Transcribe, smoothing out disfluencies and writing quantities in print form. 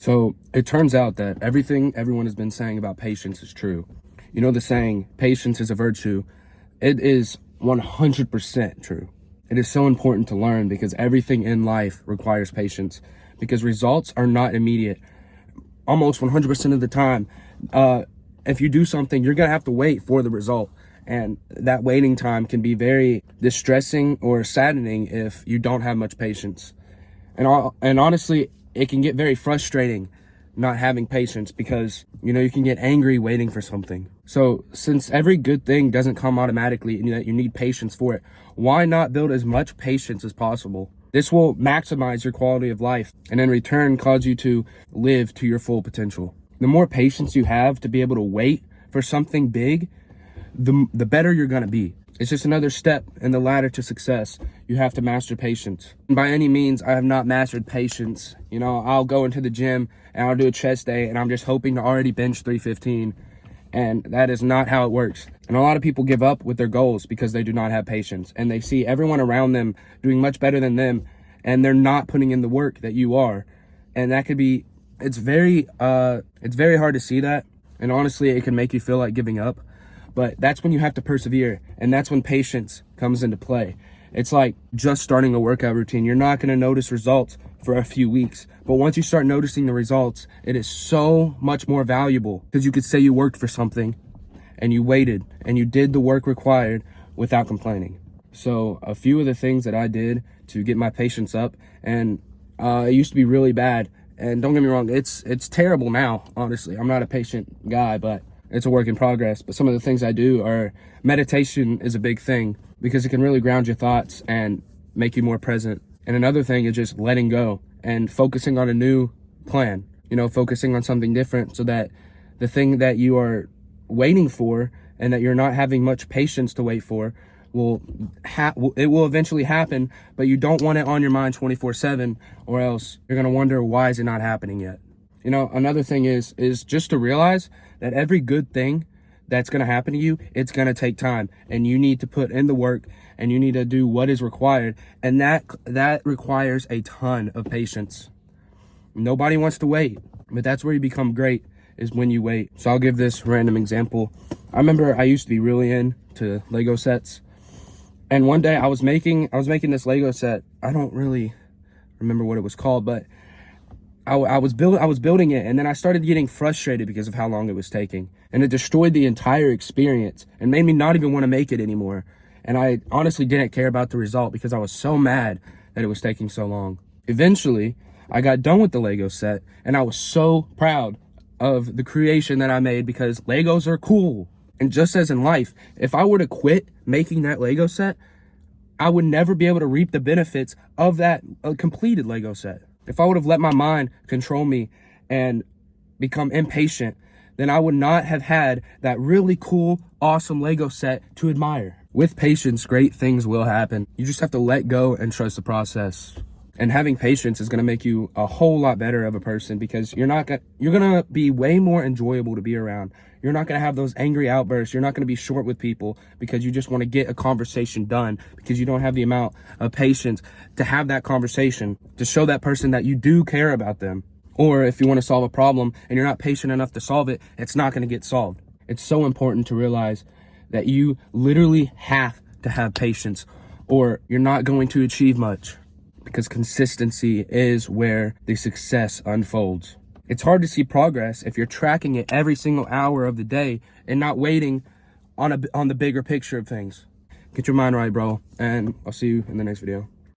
So it turns out that everything everyone has been saying about patience is true. You know the saying, patience is a virtue. It is 100% true. It is so important to learn because everything in life requires patience because results are not immediate. Almost 100% of the time, if you do something, you're going to have to wait for the result. And that waiting time can be very distressing or saddening if you don't have much patience. And honestly, it can get very frustrating not having patience because, you can get angry waiting for something. So since every good thing doesn't come automatically and that you need patience for it, why not build as much patience as possible? This will maximize your quality of life and in return cause you to live to your full potential. The more patience you have to be able to wait for something big, the better you're going to be. It's just another step in the ladder to success. You have to master patience. And by any means, I have not mastered patience. I'll go into the gym and I'll do a chest day and I'm just hoping to already bench 315. And that is not how it works. And a lot of people give up with their goals because they do not have patience. And they see everyone around them doing much better than them. And they're not putting in the work that you are. And that could be, it's very hard to see that. And honestly, it can make you feel like giving up. But that's when you have to persevere, and that's when patience comes into play. It's like just starting a workout routine. You're not going to notice results for a few weeks, but once you start noticing the results, it is so much more valuable because you could say you worked for something and you waited and you did the work required without complaining. So a few of the things that I did to get my patience up, and it used to be really bad, and don't get me wrong, it's terrible now, honestly. I'm not a patient guy, but it's a work in progress. But some of the things I do are meditation is a big thing because it can really ground your thoughts and make you more present. And another thing is just letting go and focusing on a new plan, focusing on something different so that the thing that you are waiting for and that you're not having much patience to wait for will eventually happen, but you don't want it on your mind 24/7 or else you're going to wonder, why is it not happening yet? Another thing is just to realize that every good thing that's going to happen to you, it's going to take time, and you need to put in the work and you need to do what is required. And that requires a ton of patience. Nobody wants to wait, but that's where you become great, is when you wait. So I'll give this random example. I remember I used to be really into Lego sets. And one day I was making this Lego set. I don't really remember what it was called, but I was building it, and then I started getting frustrated because of how long it was taking, and it destroyed the entire experience and made me not even want to make it anymore. And I honestly didn't care about the result because I was so mad that it was taking so long. Eventually, I got done with the Lego set, and I was so proud of the creation that I made because Legos are cool. And just as in life, if I were to quit making that Lego set, I would never be able to reap the benefits of that completed Lego set. If I would have let my mind control me and become impatient, then I would not have had that really cool, awesome Lego set to admire. With patience, great things will happen. You just have to let go and trust the process. And having patience is going to make you a whole lot better of a person because you're going to be way more enjoyable to be around. You're not going to have those angry outbursts. You're not going to be short with people because you just want to get a conversation done because you don't have the amount of patience to have that conversation, to show that person that you do care about them. Or if you want to solve a problem and you're not patient enough to solve it, it's not going to get solved. It's so important to realize that you literally have to have patience or you're not going to achieve much, because consistency is where the success unfolds. It's hard to see progress if you're tracking it every single hour of the day and not waiting on the bigger picture of things. Get your mind right, bro, and I'll see you in the next video.